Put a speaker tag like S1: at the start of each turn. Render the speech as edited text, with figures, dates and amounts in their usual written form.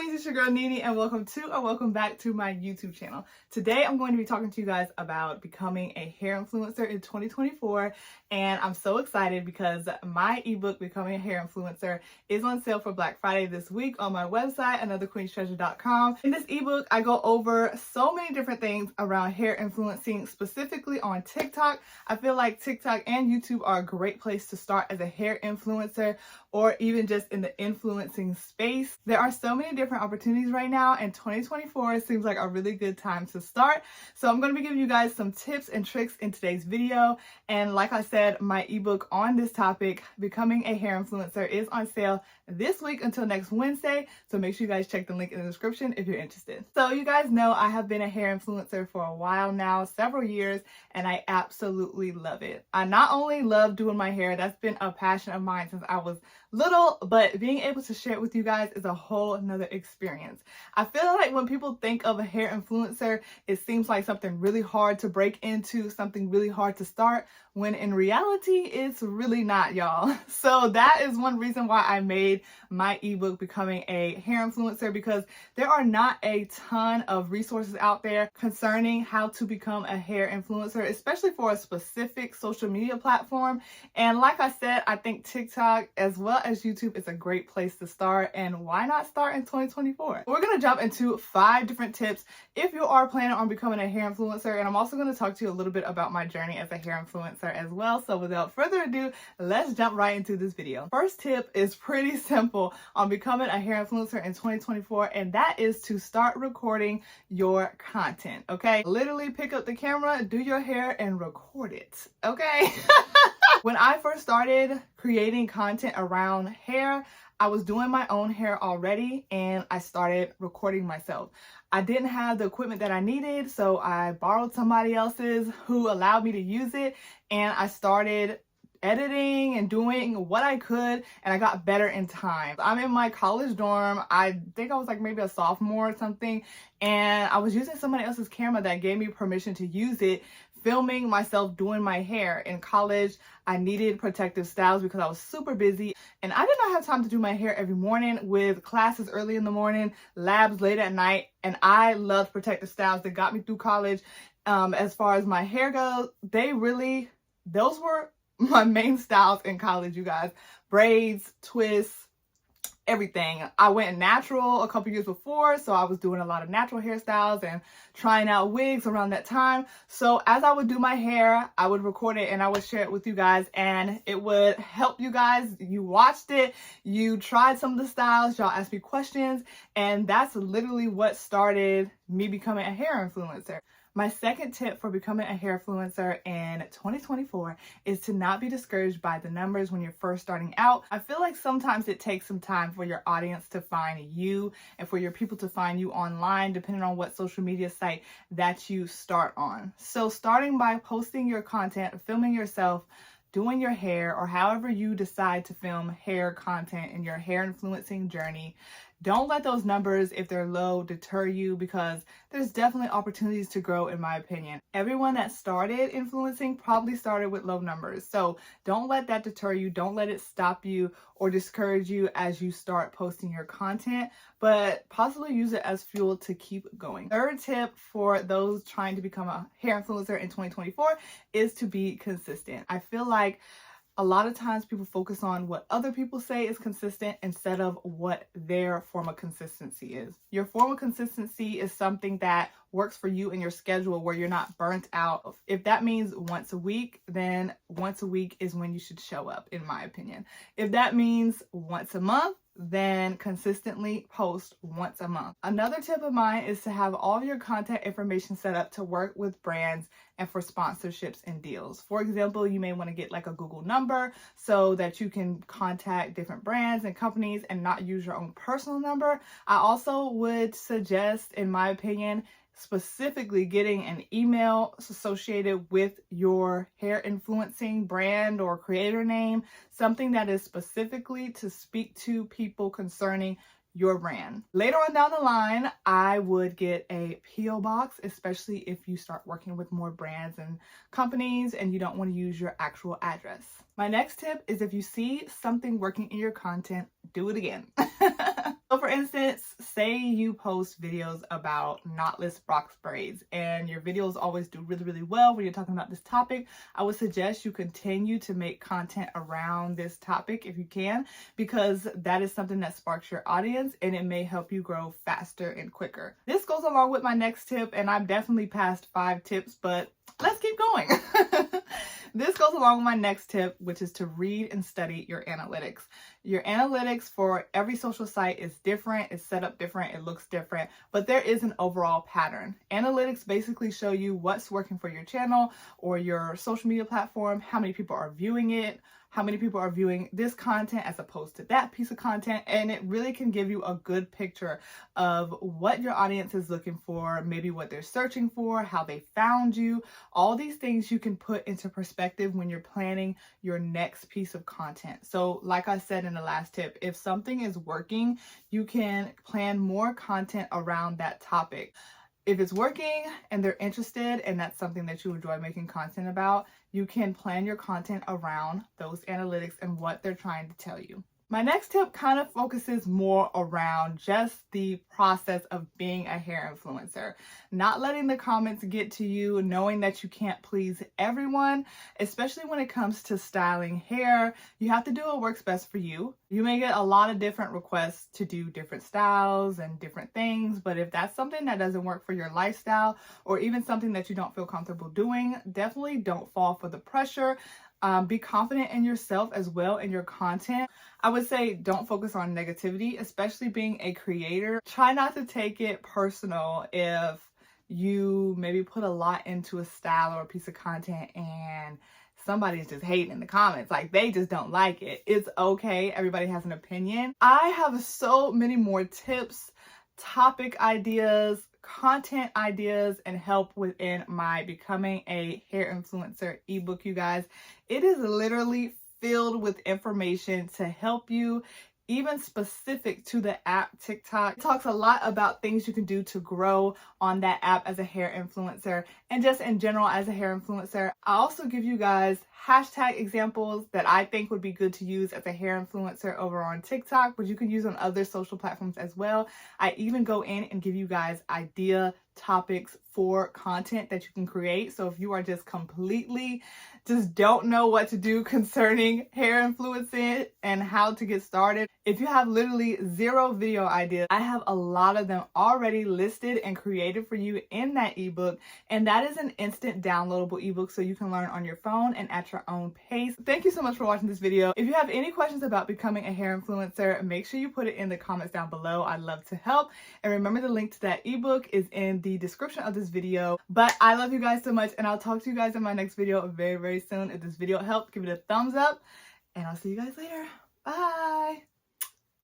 S1: queens, it's your girl Nene, and welcome back to my YouTube channel. Today I'm going to be talking to you guys about becoming a hair influencer in 2024, and I'm so excited because my ebook, Becoming a Hair Influencer, is on sale for Black Friday this week on my website, anotherqueenstreasure.com. In this ebook, I go over so many different things around hair influencing, specifically on TikTok. I feel like TikTok and YouTube are a great place to start as a hair influencer, or even just in the influencing space. There are so many different opportunities right now, and 2024 seems like a really good time to start. So I'm going to be giving you guys some tips and tricks in today's video. And like I said, my ebook on this topic, Becoming a Hair Influencer, is on sale this week until next Wednesday. So make sure you guys check the link in the description if you're interested. So you guys know I have been a hair influencer for a while now, several years, and I absolutely love it. I not only love doing my hair, that's been a passion of mine since I was little, but being able to share it with you guys is a whole nother experience. I feel like when people think of a hair influencer, it seems like something really hard to break into, something really hard to start, when in reality, it's really not, y'all. So that is one reason why I made my ebook, Becoming a Hair Influencer, because there are not a ton of resources out there concerning how to become a hair influencer, especially for a specific social media platform. And like I said, I think TikTok as well as YouTube is a great place to start, and why not start in 2024? We're gonna jump into 5 different tips if you are planning on becoming a hair influencer, and I'm also going to talk to you a little bit about my journey as a hair influencer as well. So without further ado, let's jump right into this video. First tip is pretty simple on becoming a hair influencer in 2024, and that is to start recording your content. Okay, literally pick up the camera, do your hair, and record it. Okay. When I first started creating content around hair, I was doing my own hair already, and I started recording myself. I didn't have the equipment that I needed, so I borrowed somebody else's who allowed me to use it, and I started editing and doing what I could, and I got better in time. I'm in my college dorm. I think I was like maybe a sophomore or something, and I was using somebody else's camera that gave me permission to use it, filming myself doing my hair. In college, I needed protective styles because I was super busy, and I did not have time to do my hair every morning with classes early in the morning, labs late at night, and I loved protective styles that got me through college. As far as my hair goes, those were my main styles in college, you guys. Braids, twists, everything. I went natural a couple years before, so I was doing a lot of natural hairstyles and trying out wigs around that time. So as I would do my hair, I would record it and I would share it with you guys, and it would help you guys. You watched it, you tried some of the styles, y'all asked me questions, and that's literally what started me becoming a hair influencer. My second tip for becoming a hair influencer in 2024 is to not be discouraged by the numbers when you're first starting out. I feel like sometimes it takes some time for your audience to find you and for your people to find you online, depending on what social media site that you start on. So starting by posting your content, filming yourself, doing your hair, or however you decide to film hair content in your hair influencing journey, don't let those numbers, if they're low, deter you, because there's definitely opportunities to grow, in my opinion. Everyone that started influencing probably started with low numbers. So don't let that deter you. Don't let it stop you or discourage you as you start posting your content, but possibly use it as fuel to keep going. Third tip for those trying to become a hair influencer in 2024 is to be consistent. I feel like a lot of times people focus on what other people say is consistent instead of what their form of consistency is. Your form of consistency is something that works for you in your schedule where you're not burnt out. If that means once a week, then once a week is when you should show up, in my opinion. If that means once a month, then consistently post once a month. Another tip of mine is to have all of your content information set up to work with brands and for sponsorships and deals. For example, you may want to get like a Google number so that you can contact different brands and companies and not use your own personal number. I also would suggest, in my opinion, specifically getting an email associated with your hair influencing brand or creator name, something that is specifically to speak to people concerning your brand. Later on down the line, I would get a P.O. box, especially if you start working with more brands and companies and you don't want to use your actual address. My next tip is if you see something working in your content, do it again. So for instance, say you post videos about knotless box braids and your videos always do really, really well when you're talking about this topic. I would suggest you continue to make content around this topic if you can, because that is something that sparks your audience and it may help you grow faster and quicker. This goes along with my next tip, and I've definitely passed 5 tips, but let's keep going. This goes along with my next tip, which is to read and study your analytics. Your analytics for every social site is different, it's set up different, it looks different, but there is an overall pattern. Analytics basically show you what's working for your channel or your social media platform, how many people are viewing it, how many people are viewing this content as opposed to that piece of content, and it really can give you a good picture of what your audience is looking for, maybe what they're searching for, how they found you. All these things you can put into perspective when you're planning your next piece of content. So like I said in the last tip, if something is working, you can plan more content around that topic. If it's working and they're interested and that's something that you enjoy making content about, you can plan your content around those analytics and what they're trying to tell you. My next tip kind of focuses more around just the process of being a hair influencer. Not letting the comments get to you, knowing that you can't please everyone, especially when it comes to styling hair. You have to do what works best for you. You may get a lot of different requests to do different styles and different things, but if that's something that doesn't work for your lifestyle or even something that you don't feel comfortable doing, definitely don't fall for the pressure. Be confident in yourself as well in your content. I would say don't focus on negativity, especially being a creator. Try not to take it personal if you maybe put a lot into a style or a piece of content and somebody's just hating in the comments, like they just don't like it. It's okay. Everybody has an opinion. I have so many more tips, topic ideas, content ideas, and help within my Becoming a Hair Influencer ebook, you guys. It is literally filled with information to help you, even specific to the app TikTok. It talks a lot about things you can do to grow on that app as a hair influencer and just in general as a hair influencer. I also give you guys hashtag examples that I think would be good to use as a hair influencer over on TikTok, but you can use on other social platforms as well. I even go in and give you guys idea topics for content that you can create. So if you are just don't know what to do concerning hair influencing and how to get started, if you have literally 0 video ideas, I have a lot of them already listed and created for you in that ebook, and that is an instant downloadable ebook so you can learn on your phone and at your own pace. Thank you so much for watching this video. If you have any questions about becoming a hair influencer, make sure you put it in the comments down below. I'd love to help. And remember, the link to that ebook is in the description of this video. But I love you guys so much, and I'll talk to you guys in my next video very, very soon. If this video helped, give it a thumbs up, and I'll see you guys later. Bye.